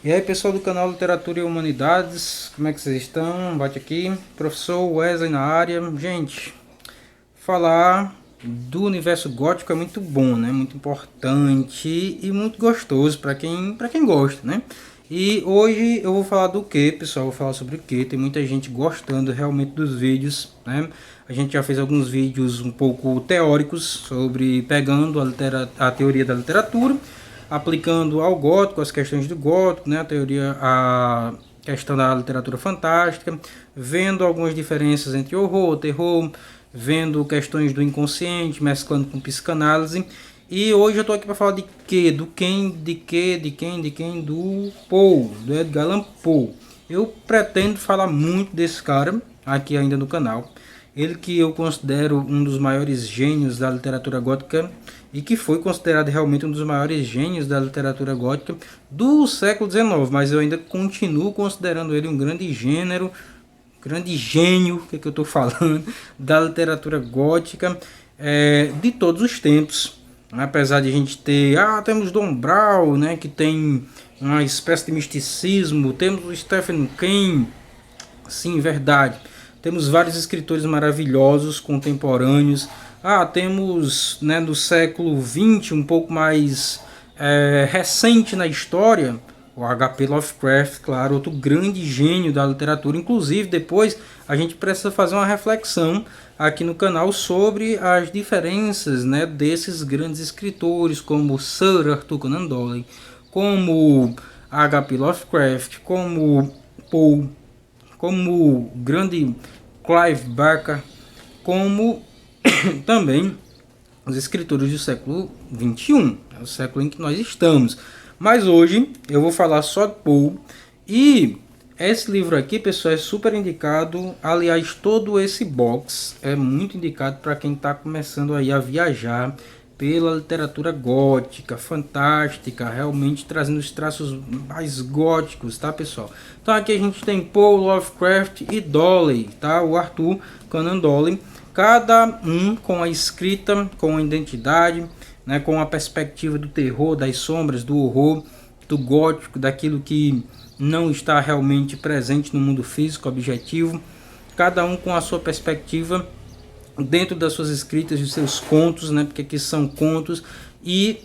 E aí, pessoal do canal Literatura e Humanidades, como é que vocês estão? Bate aqui, professor Wesley na área. Gente, falar do universo gótico é muito bom, né? Muito importante e muito gostoso para quem gosta, né? E hoje eu vou falar do que, pessoal? Vou falar sobre o que? Tem muita gente gostando realmente dos vídeos, né? A gente já fez alguns vídeos um pouco teóricos sobre pegando a teoria da literatura, aplicando ao gótico, as questões do gótico, né, a questão da literatura fantástica, vendo algumas diferenças entre horror, terror, vendo questões do inconsciente, mesclando com psicanálise. E hoje eu tô aqui para falar de quê? Do Poe, do Edgar Allan Poe. Eu pretendo falar muito desse cara aqui ainda no canal. Ele que eu considero um dos maiores gênios da literatura gótica e que foi considerado realmente um dos maiores gênios da literatura gótica do século XIX, mas eu ainda continuo considerando ele um grande gênio, o que eu estou falando, da literatura gótica de todos os tempos. Apesar de a gente temos Don Brown, né, que tem uma espécie de misticismo, temos o Stephen King, sim, verdade. Temos vários escritores maravilhosos, contemporâneos. Temos, né, do século XX, um pouco mais recente na história, o H.P. Lovecraft, claro, outro grande gênio da literatura. Inclusive, depois a gente precisa fazer uma reflexão aqui no canal sobre as diferenças, né, desses grandes escritores, como Sir Arthur Conan Doyle, como H.P. Lovecraft, como Poe, como o grande Clive Barker, como também os escritores do século XXI, é o século em que nós estamos. Mas hoje eu vou falar só de Poe, e esse livro aqui, pessoal, é super indicado. Aliás, todo esse box é muito indicado para quem está começando aí a viajar pela literatura gótica, fantástica, realmente trazendo os traços mais góticos, tá, pessoal? Então aqui a gente tem Poe, Lovecraft e Doyle, tá? O Arthur Conan Doyle, cada um com a escrita, com a identidade, né, com a perspectiva do terror, das sombras, do horror, do gótico, daquilo que não está realmente presente no mundo físico objetivo, cada um com a sua perspectiva dentro das suas escritas, dos seus contos, né? Porque aqui são contos, e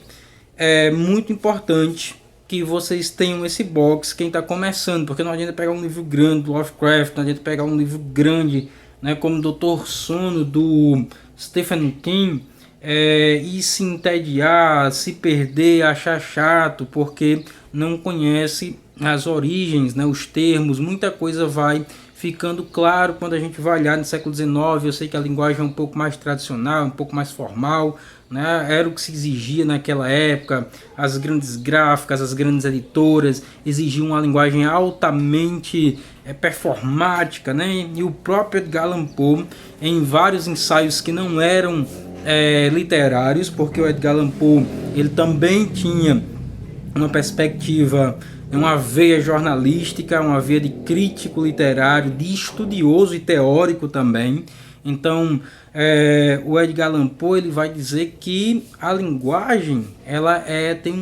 é muito importante que vocês tenham esse box, quem está começando, porque não adianta pegar um livro grande do Lovecraft, não adianta pegar um livro grande, né, como Doutor Sono do Stephen King, e se entediar, se perder, achar chato, porque não conhece as origens, né, os termos. Muita coisa vai ficando claro quando a gente vai olhar no século XIX. Eu sei que a linguagem é um pouco mais tradicional, um pouco mais formal, né? Era o que se exigia naquela época. As grandes gráficas, as grandes editoras exigiam uma linguagem altamente performática, né? E o próprio Edgar Allan Poe, em vários ensaios que não eram literários, porque o Edgar Allan Poe ele também tinha uma perspectiva, uma veia jornalística, uma veia de crítico literário, de estudioso e teórico também. Então, o Edgar Allan Poe ele vai dizer que a linguagem ela tem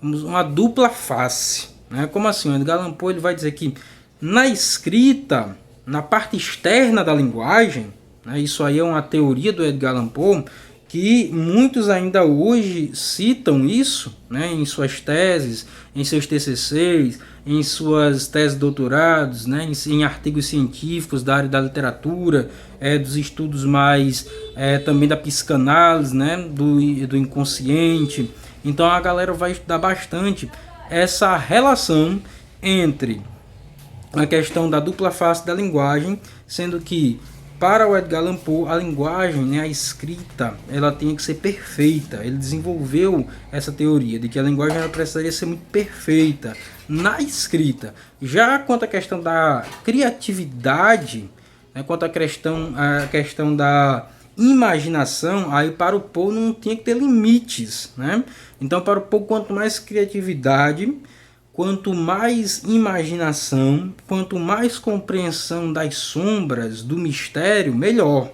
uma dupla face, né? Como assim? O Edgar Allan Poe ele vai dizer que na escrita, na parte externa da linguagem, né, isso aí é uma teoria do Edgar Allan Poe, que muitos ainda hoje citam isso, né, em suas teses, em seus TCCs, em suas teses de doutorados, né, em artigos científicos da área da literatura, dos estudos mais também da psicanálise, né, do inconsciente. Então a galera vai estudar bastante essa relação entre a questão da dupla face da linguagem, sendo que para o Edgar Allan Poe, a linguagem, né, a escrita, ela tinha que ser perfeita. Ele desenvolveu essa teoria de que a linguagem ela precisaria ser muito perfeita na escrita. Já quanto à questão da criatividade, né, quanto à questão da imaginação, aí para o Poe não tinha que ter limites, né? Então para o Poe, quanto mais criatividade, quanto mais imaginação, quanto mais compreensão das sombras, do mistério, melhor.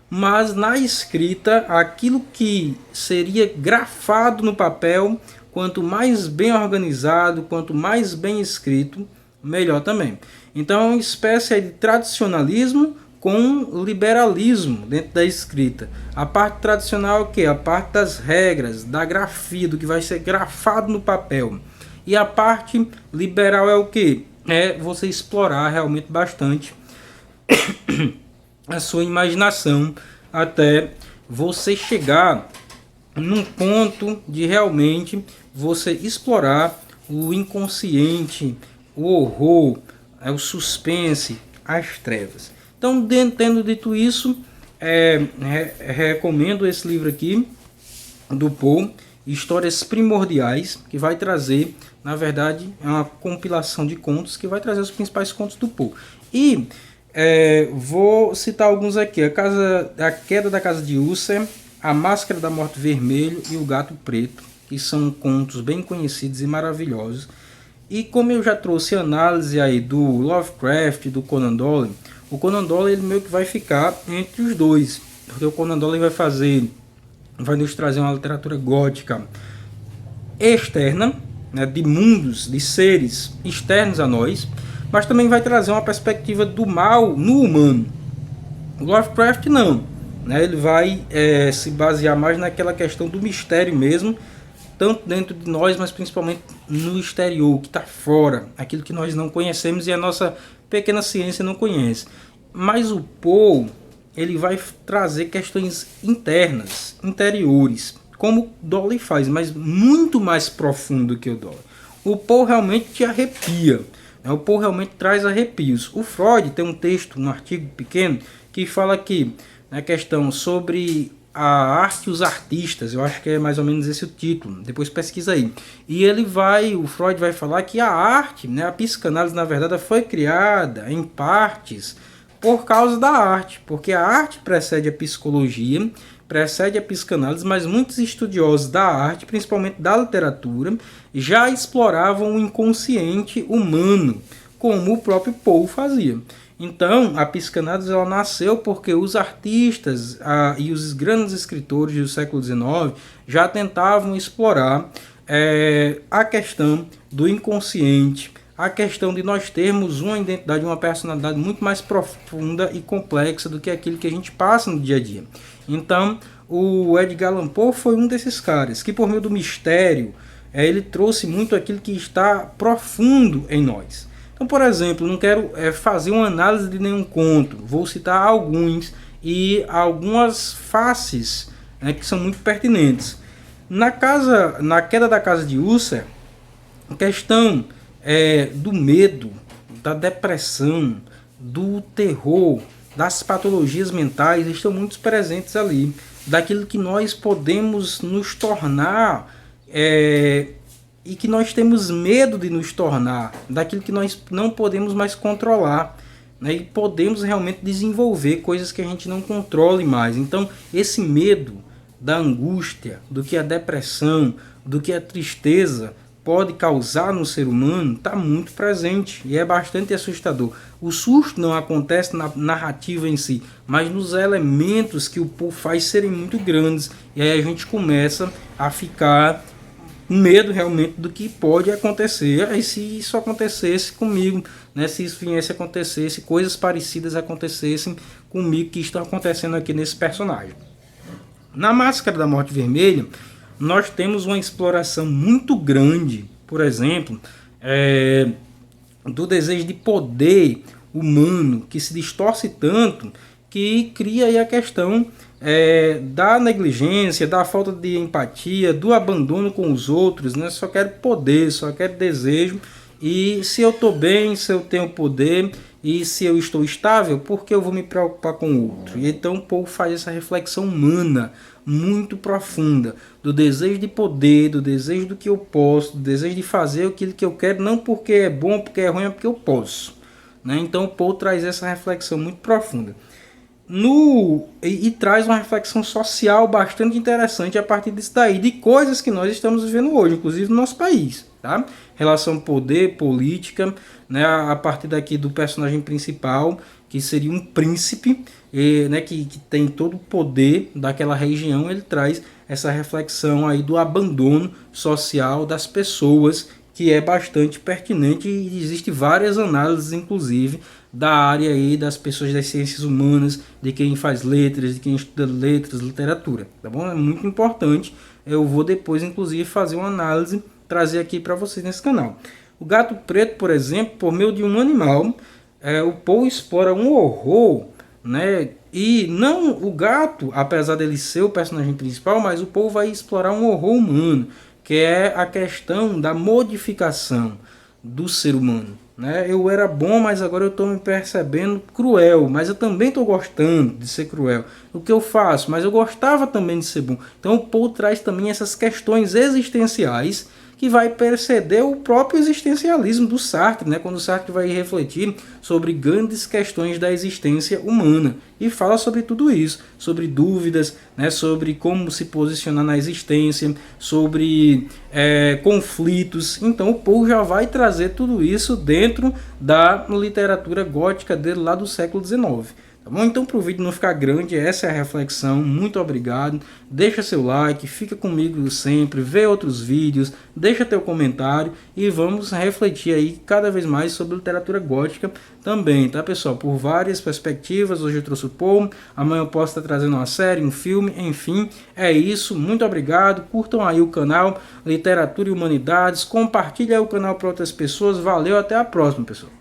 Mas na escrita, aquilo que seria grafado no papel quanto mais bem organizado, quanto mais bem escrito, melhor também. Então é uma espécie de tradicionalismo com liberalismo dentro da escrita. A parte tradicional é o quê? A parte das regras, da grafia, do que vai ser grafado no papel. E a parte liberal é o quê? É você explorar realmente bastante a sua imaginação até você chegar num ponto de realmente você explorar o inconsciente, o horror, o suspense, as trevas. Então, tendo dito isso, recomendo esse livro aqui do Poe, Histórias Primordiais, que vai trazer, na verdade, é uma compilação de contos que vai trazer os principais contos do Poe. E vou citar alguns aqui: A Queda da Casa de Usher, A Máscara da Morte Vermelho e O Gato Preto, que são contos bem conhecidos e maravilhosos. E como eu já trouxe análise aí do Lovecraft e do Conan Doyle, o Conan Doyle ele meio que vai ficar entre os dois, porque o Conan Doyle vai nos trazer uma literatura gótica externa, né, de mundos, de seres externos a nós, mas também vai trazer uma perspectiva do mal no humano. O Lovecraft não, né, ele vai se basear mais naquela questão do mistério mesmo, tanto dentro de nós, mas principalmente no exterior, que está fora, aquilo que nós não conhecemos e a nossa pequena ciência não conhece. Mas o Poe, ele vai trazer questões internas, interiores, como Doyle faz, mas muito mais profundo que o Doyle. O Poe realmente te arrepia, né? O Poe realmente traz arrepios. O Freud tem um texto, um artigo pequeno, que fala aqui na questão sobre a arte e os artistas. Eu acho que é mais ou menos esse o título, depois pesquisa aí. E o Freud vai falar que a arte, né, a psicanálise na verdade foi criada em partes por causa da arte, porque a arte precede a psicologia, precede a psicanálise, mas muitos estudiosos da arte, principalmente da literatura, já exploravam o inconsciente humano, como o próprio Poe fazia. Então, a psicanálise ela nasceu porque os artistas e os grandes escritores do século XIX já tentavam explorar a questão do inconsciente, a questão de nós termos uma identidade, uma personalidade muito mais profunda e complexa do que aquilo que a gente passa no dia a dia. Então, o Edgar Allan Poe foi um desses caras que, por meio do mistério, ele trouxe muito aquilo que está profundo em nós. Então, por exemplo, não quero fazer uma análise de nenhum conto, vou citar alguns e algumas faces, né, que são muito pertinentes. Na Queda da Casa de Usher, a questão do medo, da depressão, do terror, das patologias mentais estão muito presentes ali, daquilo que nós podemos nos tornar e que nós temos medo de nos tornar, daquilo que nós não podemos mais controlar, né? E podemos realmente desenvolver coisas que a gente não controle mais. Então, esse medo da angústia, do que a depressão, do que a tristeza pode causar no ser humano, está muito presente e é bastante assustador. O susto não acontece na narrativa em si, mas nos elementos que o Poe faz serem muito grandes, e aí a gente começa a ficar com medo realmente do que pode acontecer. E se isso acontecesse comigo, né? Se isso viesse a acontecer, se coisas parecidas acontecessem comigo, que estão acontecendo aqui nesse personagem. Na Máscara da Morte Vermelha, nós temos uma exploração muito grande, por exemplo, do desejo de poder humano, que se distorce tanto, que cria aí a questão da negligência, da falta de empatia, do abandono com os outros, né? Só quero poder, só quero desejo, e se eu estou bem, se eu tenho poder, e se eu estou estável, por que eu vou me preocupar com o outro? E então o Poe faz essa reflexão humana muito profunda, do desejo de poder, do desejo do que eu posso, do desejo de fazer aquilo que eu quero, não porque é bom, porque é ruim, é porque eu posso, né? Então o Poe traz essa reflexão muito profunda. E traz uma reflexão social bastante interessante a partir disso daí, de coisas que nós estamos vivendo hoje, inclusive no nosso país, tá? Relação poder, política, né? A partir daqui do personagem principal, que seria um príncipe, né, que tem todo o poder daquela região, ele traz essa reflexão aí do abandono social das pessoas, que é bastante pertinente, e existe várias análises, inclusive, da área aí das pessoas das ciências humanas, de quem faz letras, de quem estuda letras, literatura, tá bom? É muito importante. Eu vou depois, inclusive, fazer uma análise, trazer aqui para vocês nesse canal. O gato preto, por exemplo, por meio de um animal, o Poe explora um horror, né? E não o gato, apesar dele ser o personagem principal, mas o Poe vai explorar um horror humano, que é a questão da modificação do ser humano, né? Eu era bom, mas agora eu estou me percebendo cruel, mas eu também estou gostando de ser cruel. O que eu faço? Mas eu gostava também de ser bom. Então o Poe traz também essas questões existenciais que vai preceder o próprio existencialismo do Sartre, né? Quando o Sartre vai refletir sobre grandes questões da existência humana e fala sobre tudo isso, sobre dúvidas, né? Sobre como se posicionar na existência, sobre conflitos. Então o Poe já vai trazer tudo isso dentro da literatura gótica dele lá do século XIX. Tá bom? Então, para o vídeo não ficar grande, essa é a reflexão. Muito obrigado. Deixa seu like, fica comigo sempre, vê outros vídeos, deixa teu comentário e vamos refletir aí cada vez mais sobre literatura gótica também, tá, pessoal? Por várias perspectivas. Hoje eu trouxe o Poe, amanhã eu posso estar trazendo uma série, um filme, enfim, é isso. Muito obrigado. Curtam aí o canal Literatura e Humanidades, compartilhem aí o canal para outras pessoas. Valeu, até a próxima, pessoal.